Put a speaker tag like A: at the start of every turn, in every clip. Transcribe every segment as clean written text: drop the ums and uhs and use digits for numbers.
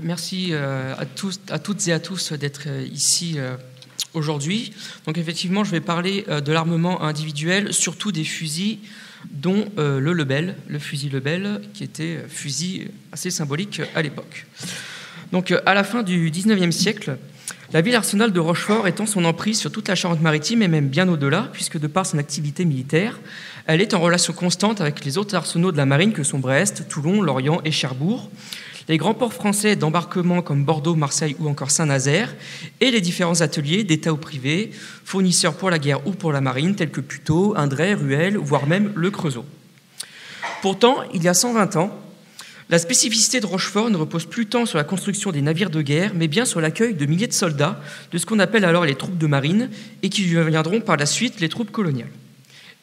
A: Merci à toutes et à tous d'être ici aujourd'hui. Donc effectivement, je vais parler de l'armement individuel, surtout des fusils, dont le Lebel, le fusil Lebel, qui était fusil assez symbolique à l'époque. Donc à la fin du XIXe siècle, la ville-arsenal de Rochefort étend son emprise sur toute la Charente-Maritime et même bien au-delà, puisque de par son activité militaire, elle est en relation constante avec les autres arsenaux de la marine que sont Brest, Toulon, Lorient et Cherbourg, les grands ports français d'embarquement comme Bordeaux, Marseille ou encore Saint-Nazaire, et les différents ateliers d'État ou privés, fournisseurs pour la guerre ou pour la marine, tels que Puteaux, Indray, Ruel, voire même le Creusot. Pourtant, il y a 120 ans, la spécificité de Rochefort ne repose plus tant sur la construction des navires de guerre, mais bien sur l'accueil de milliers de soldats, de ce qu'on appelle alors les troupes de marine, et qui deviendront par la suite les troupes coloniales,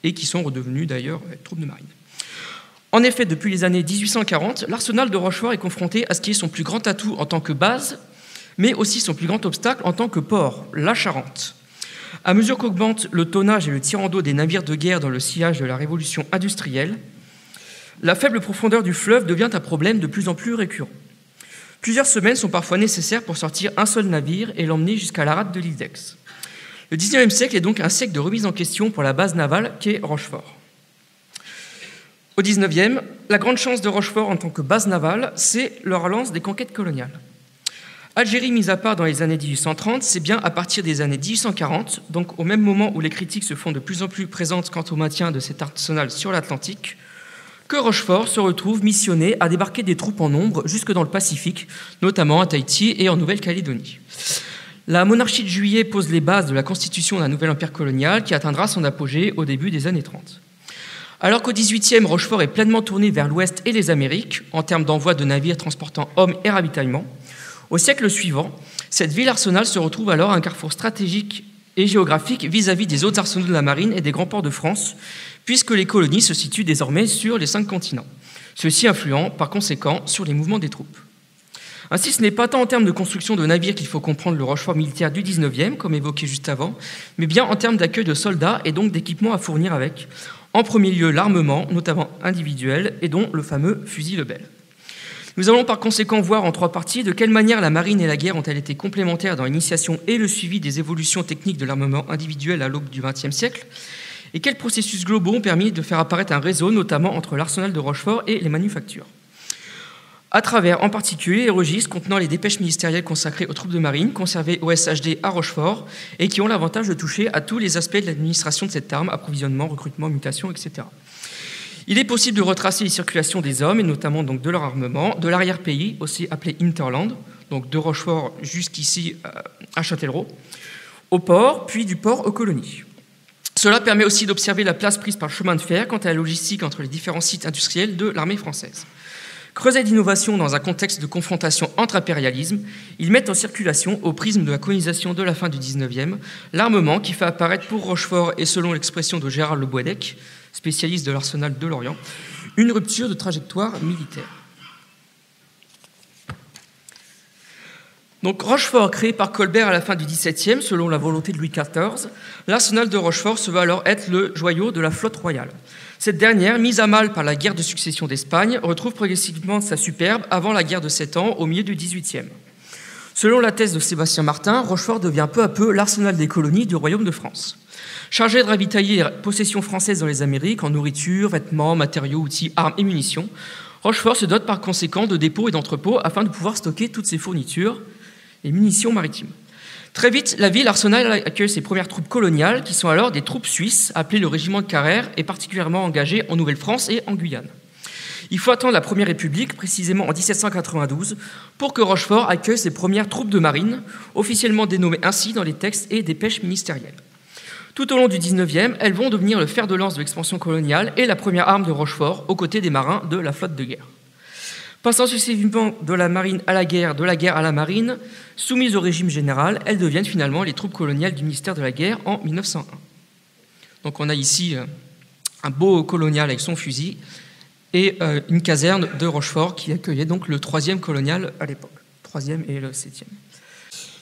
A: et qui sont redevenues d'ailleurs les troupes de marine. En effet, depuis les années 1840, l'arsenal de Rochefort est confronté à ce qui est son plus grand atout en tant que base, mais aussi son plus grand obstacle en tant que port, la Charente. À mesure qu'augmente le tonnage et le tirant d'eau des navires de guerre dans le sillage de la révolution industrielle, la faible profondeur du fleuve devient un problème de plus en plus récurrent. Plusieurs semaines sont parfois nécessaires pour sortir un seul navire et l'emmener jusqu'à la rade de l'île d'Aix. Le XIXe siècle est donc un siècle de remise en question pour la base navale qu'est Rochefort. Au XIXe, la grande chance de Rochefort en tant que base navale, c'est le relance des conquêtes coloniales. Algérie mise à part dans les années 1830, c'est bien à partir des années 1840, donc au même moment où les critiques se font de plus en plus présentes quant au maintien de cet arsenal sur l'Atlantique, que Rochefort se retrouve missionné à débarquer des troupes en nombre jusque dans le Pacifique, notamment à Tahiti et en Nouvelle-Calédonie. La monarchie de Juillet pose les bases de la constitution d'un nouvel empire colonial qui atteindra son apogée au début des années 30. Alors qu'au XVIIIe, Rochefort est pleinement tourné vers l'Ouest et les Amériques, en termes d'envoi de navires transportant hommes et ravitaillement, au siècle suivant, cette ville-arsenal se retrouve alors à un carrefour stratégique et géographique vis-à-vis des autres arsenaux de la marine et des grands ports de France, puisque les colonies se situent désormais sur les 5 continents, ceci influant par conséquent sur les mouvements des troupes. Ainsi, ce n'est pas tant en termes de construction de navires qu'il faut comprendre le Rochefort militaire du XIXe, comme évoqué juste avant, mais bien en termes d'accueil de soldats et donc d'équipements à fournir avec, en premier lieu l'armement, notamment individuel, et dont le fameux fusil Lebel. Nous allons par conséquent voir en 3 parties de quelle manière la marine et la guerre ont-elles été complémentaires dans l'initiation et le suivi des évolutions techniques de l'armement individuel à l'aube du XXe siècle, et quels processus globaux ont permis de faire apparaître un réseau, notamment entre l'arsenal de Rochefort et les manufactures. À travers en particulier les registres contenant les dépêches ministérielles consacrées aux troupes de marine, conservées au SHD à Rochefort, et qui ont l'avantage de toucher à tous les aspects de l'administration de cette arme, approvisionnement, recrutement, mutation, etc. Il est possible de retracer les circulations des hommes, et notamment donc de leur armement, de l'arrière-pays, aussi appelé Hinterland, donc de Rochefort jusqu'ici à Châtellerault, au port, puis du port aux colonies. Cela permet aussi d'observer la place prise par le chemin de fer quant à la logistique entre les différents sites industriels de l'armée française. Creuset d'innovation dans un contexte de confrontation entre impérialismes, ils mettent en circulation, au prisme de la colonisation de la fin du XIXe, l'armement qui fait apparaître pour Rochefort, et selon l'expression de Gérard Le Boisdec, spécialiste de l'arsenal de Lorient, une rupture de trajectoire militaire. Donc Rochefort, créé par Colbert à la fin du XVIIe, selon la volonté de Louis XIV, l'arsenal de Rochefort se veut alors être le joyau de la flotte royale. Cette dernière, mise à mal par la guerre de succession d'Espagne, retrouve progressivement sa superbe avant la guerre de 7 ans, au milieu du XVIIIe. Selon la thèse de Sébastien Martin, Rochefort devient peu à peu l'arsenal des colonies du Royaume de France. Chargé de ravitailler les possessions françaises dans les Amériques en nourriture, vêtements, matériaux, outils, armes et munitions, Rochefort se dote par conséquent de dépôts et d'entrepôts afin de pouvoir stocker toutes ses fournitures et munitions maritimes. Très vite, la ville arsenal accueille ses premières troupes coloniales, qui sont alors des troupes suisses, appelées le régiment de Carrère, et particulièrement engagées en Nouvelle-France et en Guyane. Il faut attendre la Première République, précisément en 1792, pour que Rochefort accueille ses premières troupes de marine, officiellement dénommées ainsi dans les textes et dépêches ministérielles. Tout au long du XIXe, elles vont devenir le fer de lance de l'expansion coloniale et la première arme de Rochefort, aux côtés des marins de la flotte de guerre. Passant successivement de la marine à la guerre, de la guerre à la marine, soumises au régime général, elles deviennent finalement les troupes coloniales du ministère de la Guerre en 1901. Donc on a ici un beau colonial avec son fusil et une caserne de Rochefort qui accueillait donc le 3e colonial à l'époque, 3e et le 7e.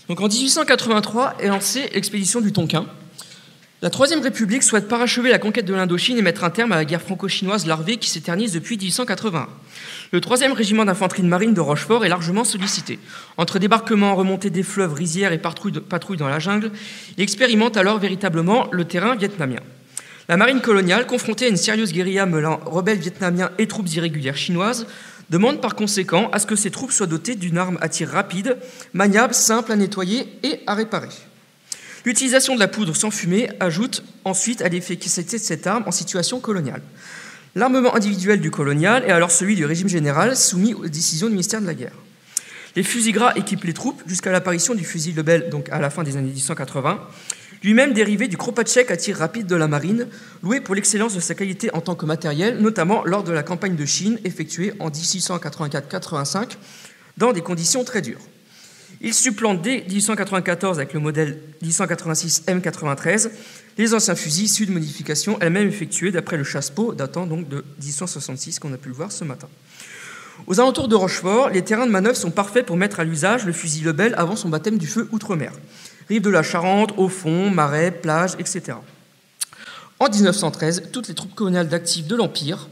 A: Donc en 1883 est lancée l'expédition du Tonkin, La Troisième République souhaite parachever la conquête de l'Indochine et mettre un terme à la guerre franco-chinoise larvée qui s'éternise depuis 1881. Le 3e régiment d'infanterie de marine de Rochefort est largement sollicité. Entre débarquements, remontées des fleuves, rizières et patrouilles dans la jungle, il expérimente alors véritablement le terrain vietnamien. La marine coloniale, confrontée à une sérieuse guérilla mêlant rebelles vietnamiens et troupes irrégulières chinoises, demande par conséquent à ce que ces troupes soient dotées d'une arme à tir rapide, maniable, simple à nettoyer et à réparer. L'utilisation de la poudre sans fumée ajoute ensuite à l'efficacité de cette arme en situation coloniale. L'armement individuel du colonial est alors celui du régime général soumis aux décisions du ministère de la Guerre. Les fusils gras équipent les troupes jusqu'à l'apparition du fusil Lebel, donc à la fin des années 1880, lui-même dérivé du Kropatschek à tir rapide de la marine, loué pour l'excellence de sa qualité en tant que matériel, notamment lors de la campagne de Chine effectuée en 1884-85 dans des conditions très dures. Il supplante dès 1894 avec le modèle 1886 M93 les anciens fusils issus de modifications elles-mêmes effectuées d'après le chasse-peau datant donc de 1866 qu'on a pu le voir ce matin. Aux alentours de Rochefort, les terrains de manœuvre sont parfaits pour mettre à l'usage le fusil Lebel avant son baptême du feu outre-mer. Rive de la Charente, au fond, marais, plages, etc. En 1913, toutes les troupes coloniales d'actifs de l'Empire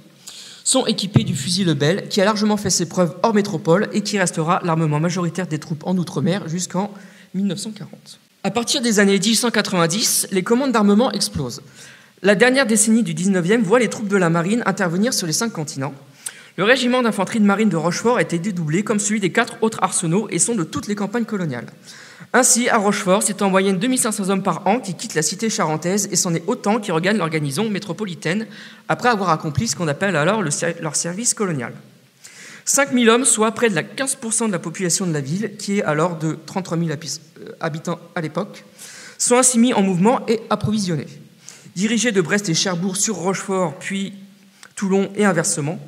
A: sont équipées du fusil Lebel, qui a largement fait ses preuves hors métropole et qui restera l'armement majoritaire des troupes en outre-mer jusqu'en 1940. À partir des années 1890, les commandes d'armement explosent. La dernière décennie du 19e voit les troupes de la marine intervenir sur les 5 continents. Le régiment d'infanterie de marine de Rochefort a été dédoublé comme celui des 4 autres arsenaux et sont de toutes les campagnes coloniales. Ainsi, à Rochefort, c'est en moyenne 2500 hommes par an qui quittent la cité charentaise et c'en est autant qui regagnent leur garnison métropolitaine après avoir accompli ce qu'on appelle alors leur service colonial. 5000 hommes, soit près de 15% de la population de la ville, qui est alors de 33 000 habitants à l'époque, sont ainsi mis en mouvement et approvisionnés. Dirigés de Brest et Cherbourg sur Rochefort, puis Toulon et inversement,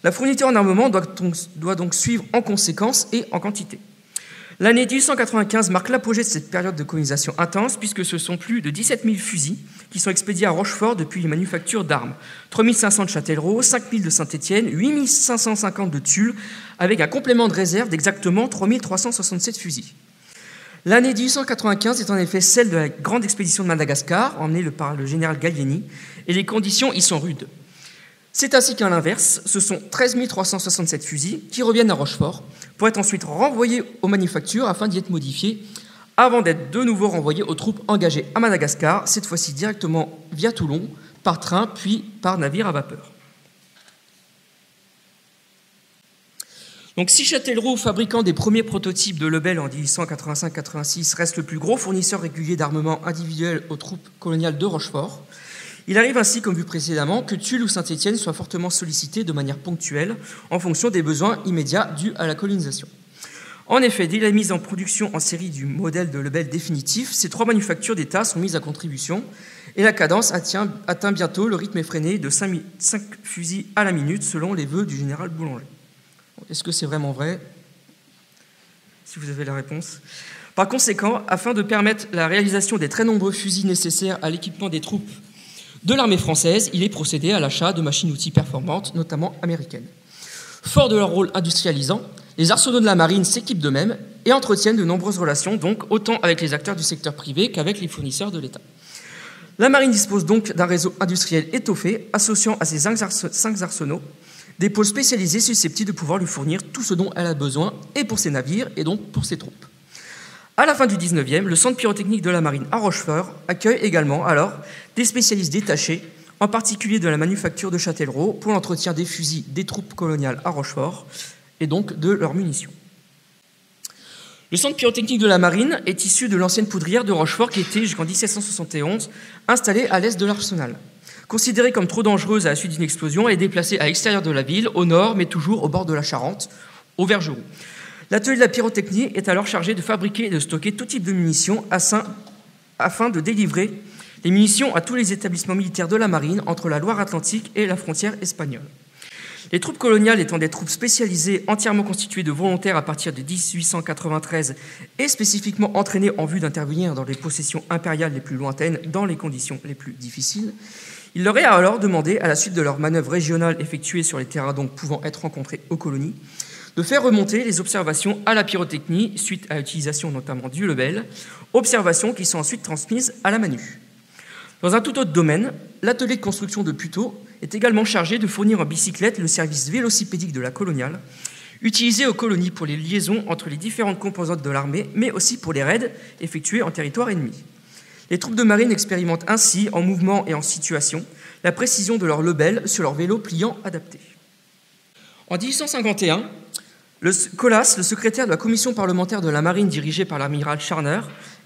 A: la fourniture en armement doit donc suivre en conséquence et en quantité. L'année 1895 marque l'apogée de cette période de colonisation intense, puisque ce sont plus de 17 000 fusils qui sont expédiés à Rochefort depuis les manufactures d'armes. 3 500 de Châtellerault, 5 000 de Saint-Étienne, 8 550 de Tulle, avec un complément de réserve d'exactement 3 367 fusils. L'année 1895 est en effet celle de la grande expédition de Madagascar, emmenée par le général Gallieni, et les conditions y sont rudes. C'est ainsi qu'à l'inverse, ce sont 13 367 fusils qui reviennent à Rochefort pour être ensuite renvoyés aux manufactures afin d'y être modifiés avant d'être de nouveau renvoyés aux troupes engagées à Madagascar, cette fois-ci directement via Toulon, par train puis par navire à vapeur. Donc, si Châtellerault, fabricant des premiers prototypes de Lebel en 1885-86, reste le plus gros fournisseur régulier d'armement individuel aux troupes coloniales de Rochefort, il arrive ainsi, comme vu précédemment, que Tulle ou Saint-Étienne soient fortement sollicités de manière ponctuelle en fonction des besoins immédiats dus à la colonisation. En effet, dès la mise en production en série du modèle de Lebel définitif, ces 3 manufactures d'État sont mises à contribution et la cadence atteint bientôt le rythme effréné de 5 fusils à la minute selon les vœux du général Boulanger. Est-ce que c'est vraiment vrai? Si vous avez la réponse. Par conséquent, afin de permettre la réalisation des très nombreux fusils nécessaires à l'équipement des troupes de l'armée française, il est procédé à l'achat de machines-outils performantes, notamment américaines. Fort de leur rôle industrialisant, les arsenaux de la marine s'équipent d'eux-mêmes et entretiennent de nombreuses relations, donc autant avec les acteurs du secteur privé qu'avec les fournisseurs de l'État. La marine dispose donc d'un réseau industriel étoffé, associant à ces 5 arsenaux des pôles spécialisés susceptibles de pouvoir lui fournir tout ce dont elle a besoin, et pour ses navires, et donc pour ses troupes. À la fin du 19e, le centre pyrotechnique de la marine à Rochefort accueille également alors des spécialistes détachés, en particulier de la manufacture de Châtellerault, pour l'entretien des fusils des troupes coloniales à Rochefort et donc de leurs munitions. Le centre pyrotechnique de la marine est issu de l'ancienne poudrière de Rochefort qui était, jusqu'en 1771, installée à l'est de l'arsenal. Considérée comme trop dangereuse à la suite d'une explosion, elle est déplacée à l'extérieur de la ville, au nord, mais toujours au bord de la Charente, au Vergeroux. L'atelier de la pyrotechnie est alors chargé de fabriquer et de stocker tout type de munitions afin de délivrer les munitions à tous les établissements militaires de la marine entre la Loire-Atlantique et la frontière espagnole. Les troupes coloniales étant des troupes spécialisées entièrement constituées de volontaires à partir de 1893 et spécifiquement entraînées en vue d'intervenir dans les possessions impériales les plus lointaines dans les conditions les plus difficiles, il leur est alors demandé, à la suite de leurs manœuvres régionales effectuées sur les terrains donc pouvant être rencontrés aux colonies, de faire remonter les observations à la pyrotechnie suite à l'utilisation notamment du Lebel, observations qui sont ensuite transmises à la Manu. Dans un tout autre domaine, l'atelier de construction de Puteaux est également chargé de fournir en bicyclette le service vélocipédique de la coloniale, utilisé aux colonies pour les liaisons entre les différentes composantes de l'armée, mais aussi pour les raids effectués en territoire ennemi. Les troupes de marine expérimentent ainsi, en mouvement et en situation, la précision de leur lebel sur leur vélo pliant adapté. En 1851, Colas, le secrétaire de la commission parlementaire de la marine dirigée par l'amiral Scharner,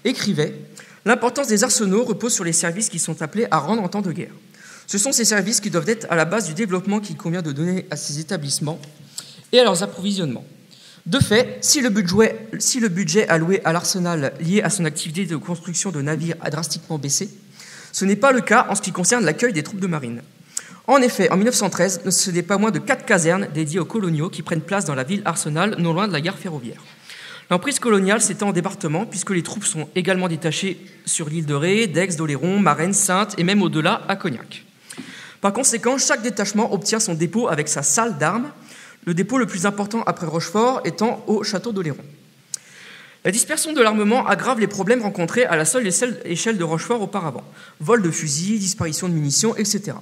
A: écrivait « L'importance des arsenaux repose sur les services qui sont appelés à rendre en temps de guerre. Ce sont ces services qui doivent être à la base du développement qu'il convient de donner à ces établissements et à leurs approvisionnements. De fait, si le budget alloué à l'arsenal lié à son activité de construction de navires a drastiquement baissé, ce n'est pas le cas en ce qui concerne l'accueil des troupes de marine. En effet, en 1913, ce n'est pas moins de 4 casernes dédiées aux coloniaux qui prennent place dans la ville Arsenal, non loin de la gare ferroviaire. L'emprise coloniale s'étend en département puisque les troupes sont également détachées sur l'île de Ré, d'Aix, d'Oléron, Marennes, Saintes et même au-delà à Cognac. Par conséquent, chaque détachement obtient son dépôt avec sa salle d'armes, le dépôt le plus important après Rochefort étant au château d'Oléron. La dispersion de l'armement aggrave les problèmes rencontrés à la seule échelle de Rochefort auparavant. Vol de fusils, disparition de munitions, etc.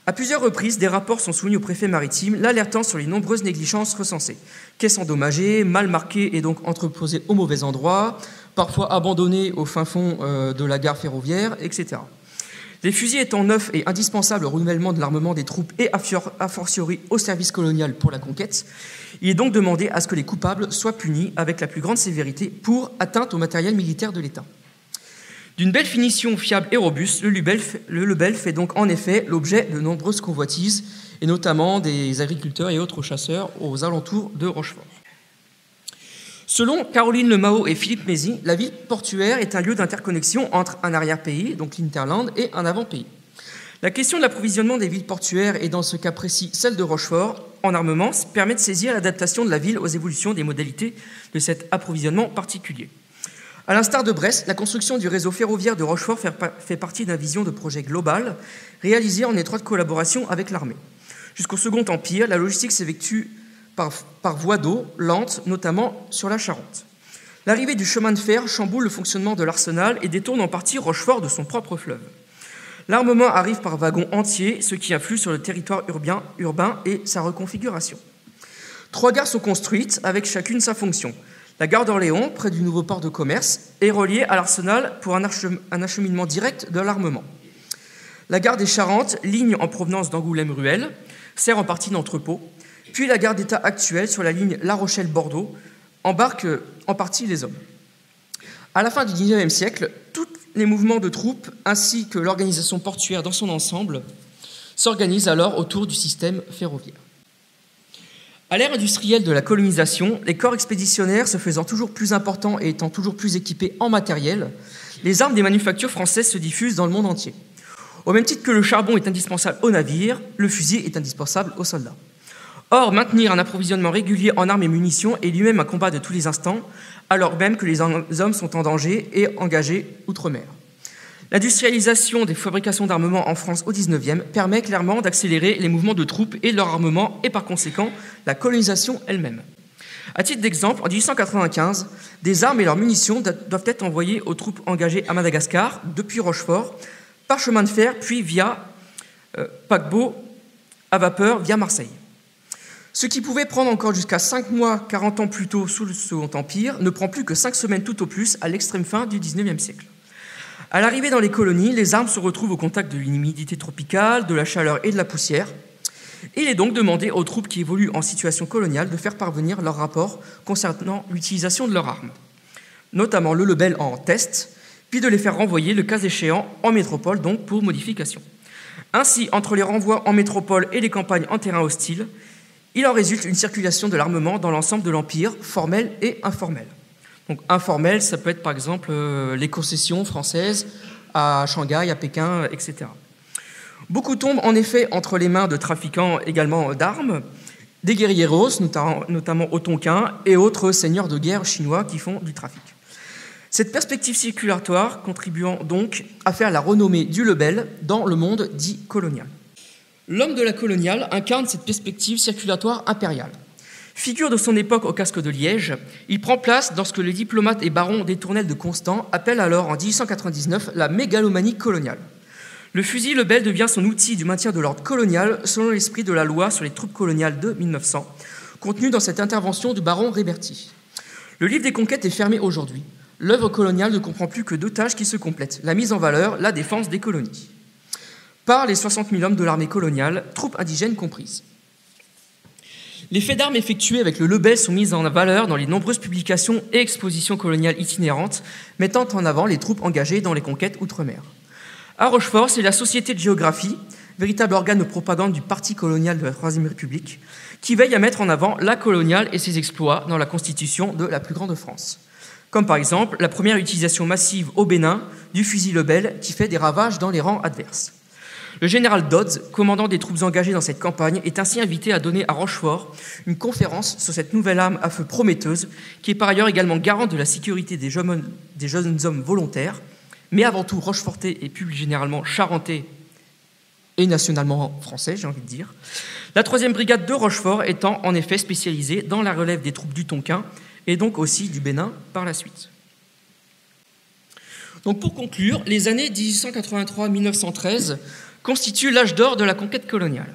A: À plusieurs reprises, des rapports sont soumis au préfet maritime, l'alertant sur les nombreuses négligences recensées. Caisses endommagées, mal marquées et donc entreposées au mauvais endroit, parfois abandonnées au fin fond de la gare ferroviaire, etc. Les fusils étant neufs et indispensables au renouvellement de l'armement des troupes et a fortiori au service colonial pour la conquête, il est donc demandé à ce que les coupables soient punis avec la plus grande sévérité pour atteinte au matériel militaire de l'État. D'une belle finition fiable et robuste, le lebel fait donc en effet l'objet de nombreuses convoitises, et notamment des agriculteurs et autres chasseurs aux alentours de Rochefort. Selon Caroline Lemao et Philippe Mézy, la ville portuaire est un lieu d'interconnexion entre un arrière-pays, donc l'Hinterland, et un avant-pays. La question de l'approvisionnement des villes portuaires, et dans ce cas précis celle de Rochefort, en armement, permet de saisir l'adaptation de la ville aux évolutions des modalités de cet approvisionnement particulier. À l'instar de Brest, la construction du réseau ferroviaire de Rochefort fait partie d'une vision de projet global réalisé en étroite collaboration avec l'armée. Jusqu'au Second Empire, la logistique s'effectue par voie d'eau, lente, notamment sur la Charente. L'arrivée du chemin de fer chamboule le fonctionnement de l'arsenal et détourne en partie Rochefort de son propre fleuve. L'armement arrive par wagons entiers, ce qui influe sur le territoire urbain et sa reconfiguration. 3 gares sont construites, avec chacune sa fonction. La gare d'Orléans, près du nouveau port de commerce, est reliée à l'arsenal pour un acheminement direct de l'armement. La gare des Charentes, ligne en provenance d'Angoulême-Ruelle, sert en partie d'entrepôt. Puis la gare d'État actuelle sur la ligne La Rochelle-Bordeaux embarque en partie les hommes. À la fin du XIXe siècle, tous les mouvements de troupes ainsi que l'organisation portuaire dans son ensemble s'organisent alors autour du système ferroviaire. À l'ère industrielle de la colonisation, les corps expéditionnaires se faisant toujours plus importants et étant toujours plus équipés en matériel, les armes des manufactures françaises se diffusent dans le monde entier. Au même titre que le charbon est indispensable aux navires, le fusil est indispensable aux soldats. Or, maintenir un approvisionnement régulier en armes et munitions est lui-même un combat de tous les instants, alors même que les hommes sont en danger et engagés outre-mer. L'industrialisation des fabrications d'armement en France au XIXe permet clairement d'accélérer les mouvements de troupes et de leur armement et par conséquent la colonisation elle-même. À titre d'exemple, en 1895, des armes et leurs munitions doivent être envoyées aux troupes engagées à Madagascar depuis Rochefort, par chemin de fer, puis via paquebot à vapeur via Marseille. Ce qui pouvait prendre encore jusqu'à 5 mois 40 ans plus tôt sous le Second Empire ne prend plus que 5 semaines tout au plus à l'extrême fin du XIXe siècle. À l'arrivée dans les colonies, les armes se retrouvent au contact de l'humidité tropicale, de la chaleur et de la poussière. Et il est donc demandé aux troupes qui évoluent en situation coloniale de faire parvenir leur rapport concernant l'utilisation de leurs armes, notamment le lebel en test, puis de les faire renvoyer, le cas échéant, en métropole, donc pour modification. Ainsi, entre les renvois en métropole et les campagnes en terrain hostile, il en résulte une circulation de l'armement dans l'ensemble de l'Empire, formelle et informelle. Donc informelle, ça peut être par exemple les concessions françaises à Shanghai, à Pékin, etc. Beaucoup tombent en effet entre les mains de trafiquants également d'armes, des guérilleros, notamment Otonquins, et autres seigneurs de guerre chinois qui font du trafic. Cette perspective circulatoire contribuant donc à faire la renommée du lebel dans le monde dit colonial. L'homme de la coloniale incarne cette perspective circulatoire impériale. Figure de son époque au casque de Liège, il prend place dans ce que les diplomates et barons des Tournelles de Constant appellent alors en 1899 la mégalomanie coloniale. Le fusil Lebel devient son outil du maintien de l'ordre colonial selon l'esprit de la loi sur les troupes coloniales de 1900, contenu dans cette intervention du baron Réberty. Le livre des conquêtes est fermé aujourd'hui. L'œuvre coloniale ne comprend plus que deux tâches qui se complètent, la mise en valeur, la défense des colonies. Par les 60 000 hommes de l'armée coloniale, troupes indigènes comprises. Les faits d'armes effectués avec le Lebel sont mis en valeur dans les nombreuses publications et expositions coloniales itinérantes mettant en avant les troupes engagées dans les conquêtes outre-mer. À Rochefort, c'est la Société de géographie, véritable organe de propagande du Parti colonial de la Troisième République, qui veille à mettre en avant la coloniale et ses exploits dans la constitution de la plus grande France. Comme par exemple la première utilisation massive au Bénin du fusil Lebel qui fait des ravages dans les rangs adverses. Le général Dodds, commandant des troupes engagées dans cette campagne, est ainsi invité à donner à Rochefort une conférence sur cette nouvelle arme à feu prometteuse, qui est par ailleurs également garante de la sécurité des jeunes hommes volontaires, mais avant tout rochefortais et plus généralement charentais et nationalement français, j'ai envie de dire. La 3e brigade de Rochefort étant en effet spécialisée dans la relève des troupes du Tonkin et donc aussi du Bénin par la suite. Donc pour conclure, les années 1883-1913 constitue l'âge d'or de la conquête coloniale.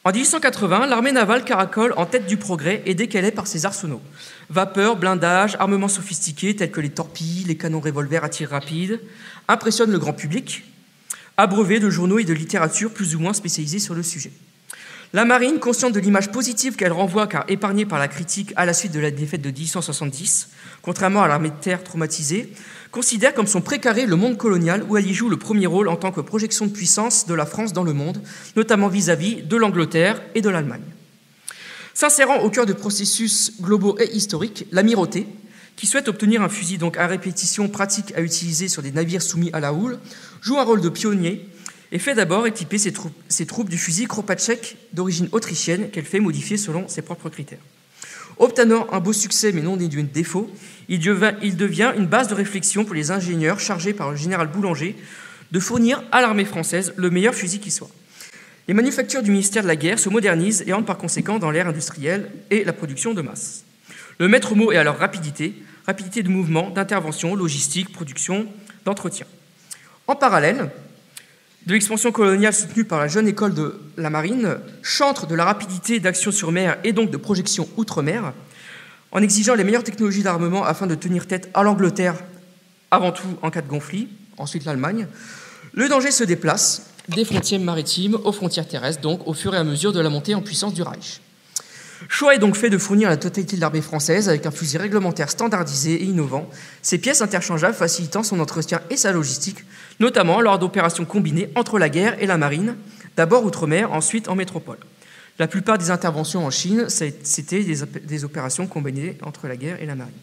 A: En 1880, l'armée navale caracole en tête du progrès et décalée par ses arsenaux. Vapeur, blindage, armements sophistiqués tels que les torpilles, les canons revolvers à tir rapide, impressionnent le grand public, abreuvés de journaux et de littérature plus ou moins spécialisés sur le sujet. La marine, consciente de l'image positive qu'elle renvoie car épargnée par la critique à la suite de la défaite de 1870, contrairement à l'armée de terre traumatisée, considère comme son précaré le monde colonial où elle y joue le premier rôle en tant que projection de puissance de la France dans le monde, notamment vis-à-vis de l'Angleterre et de l'Allemagne. S'insérant au cœur de processus globaux et historiques, l'amirauté, qui souhaite obtenir un fusil donc à répétition pratique à utiliser sur des navires soumis à la houle, joue un rôle de pionnier et fait d'abord équiper ses troupes du fusil Kropatschek d'origine autrichienne qu'elle fait modifier selon ses propres critères. Obtenant un beau succès mais non dénué de défauts, il devient une base de réflexion pour les ingénieurs chargés par le général Boulanger de fournir à l'armée française le meilleur fusil qui soit. Les manufactures du ministère de la Guerre se modernisent et entrent par conséquent dans l'ère industrielle et la production de masse. Le maître mot est alors rapidité de mouvement, d'intervention, logistique, production, d'entretien. En parallèle de l'expansion coloniale soutenue par la jeune école de la marine, chantre de la rapidité d'action sur mer et donc de projection outre-mer, en exigeant les meilleures technologies d'armement afin de tenir tête à l'Angleterre, avant tout en cas de conflit, ensuite l'Allemagne, le danger se déplace des frontières maritimes aux frontières terrestres, donc au fur et à mesure de la montée en puissance du Reich. Choix est donc fait de fournir la totalité de l'armée française avec un fusil réglementaire standardisé et innovant, ses pièces interchangeables facilitant son entretien et sa logistique, notamment lors d'opérations combinées entre la guerre et la marine, d'abord outre-mer, ensuite en métropole. La plupart des interventions en Chine, c'était des opérations combinées entre la guerre et la marine.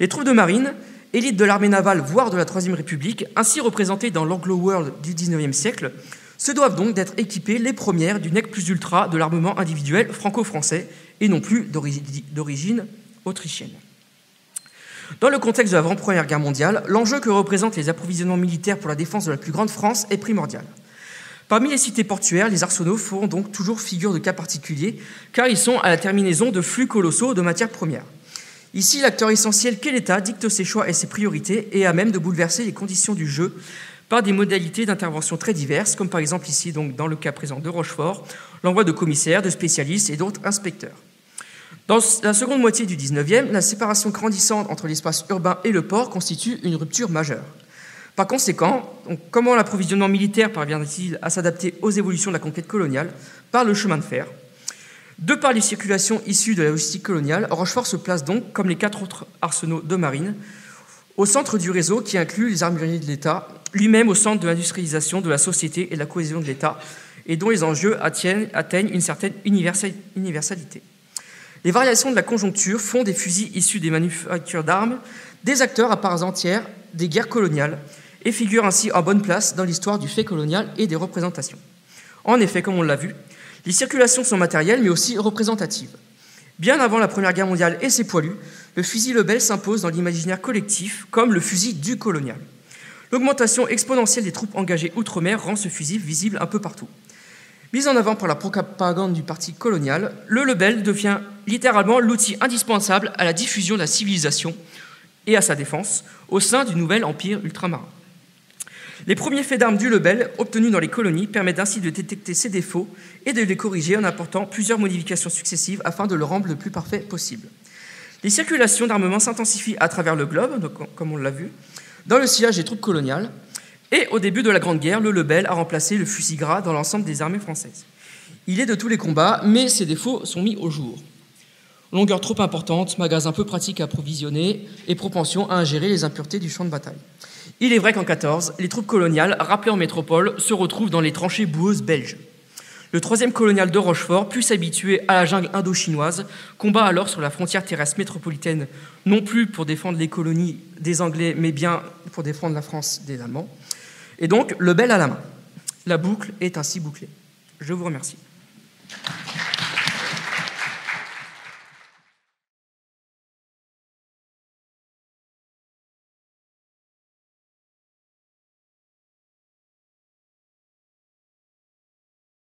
A: Les troupes de marine, élite de l'armée navale, voire de la Troisième République, ainsi représentées dans l'Anglo-World du XIXe siècle, se doivent donc d'être équipées les premières du nec plus ultra de l'armement individuel franco-français et non plus d'origine autrichienne. Dans le contexte de la Première Guerre mondiale, l'enjeu que représentent les approvisionnements militaires pour la défense de la plus grande France est primordial. Parmi les cités portuaires, les arsenaux font donc toujours figure de cas particuliers, car ils sont à la terminaison de flux colossaux de matières premières. Ici, l'acteur essentiel qu'est l'État dicte ses choix et ses priorités et à même de bouleverser les conditions du jeu par des modalités d'intervention très diverses, comme par exemple ici, donc, dans le cas présent de Rochefort, l'envoi de commissaires, de spécialistes et d'autres inspecteurs. Dans la seconde moitié du XIXe, la séparation grandissante entre l'espace urbain et le port constitue une rupture majeure. Par conséquent, comment l'approvisionnement militaire parvient-il à s'adapter aux évolutions de la conquête coloniale? Par le chemin de fer. De par les circulations issues de la logistique coloniale, Rochefort se place donc, comme les 4 autres arsenaux de marine, au centre du réseau qui inclut les armuriers de l'État, lui-même au centre de l'industrialisation de la société et de la cohésion de l'État, et dont les enjeux atteignent une certaine universalité. Les variations de la conjoncture font des fusils issus des manufactures d'armes des acteurs à part entière des guerres coloniales et figurent ainsi en bonne place dans l'histoire du fait colonial et des représentations. En effet, comme on l'a vu, les circulations sont matérielles mais aussi représentatives. Bien avant la Première Guerre mondiale et ses poilus, le fusil Lebel s'impose dans l'imaginaire collectif comme le fusil du colonial. L'augmentation exponentielle des troupes engagées outre-mer rend ce fusil visible un peu partout. Mis en avant par la propagande du parti colonial, le Lebel devient littéralement l'outil indispensable à la diffusion de la civilisation et à sa défense au sein du nouvel empire ultramarin. Les premiers faits d'armes du Lebel, obtenus dans les colonies, permettent ainsi de détecter ces défauts et de les corriger en apportant plusieurs modifications successives afin de le rendre le plus parfait possible. Les circulations d'armement s'intensifient à travers le globe, donc, comme on l'a vu, dans le sillage des troupes coloniales. Et au début de la Grande Guerre, le Lebel a remplacé le fusil gras dans l'ensemble des armées françaises. Il est de tous les combats, mais ses défauts sont mis au jour. Longueur trop importante, magasin peu pratique à approvisionner et propension à ingérer les impuretés du champ de bataille. Il est vrai qu'en 14, les troupes coloniales, rappelées en métropole, se retrouvent dans les tranchées boueuses belges. Le 3e colonial de Rochefort, plus habitué à la jungle indo-chinoise, combat alors sur la frontière terrestre métropolitaine, non plus pour défendre les colonies des Anglais, mais bien pour défendre la France des Allemands. Et donc, Lebel à la main. La boucle est ainsi bouclée. Je vous remercie.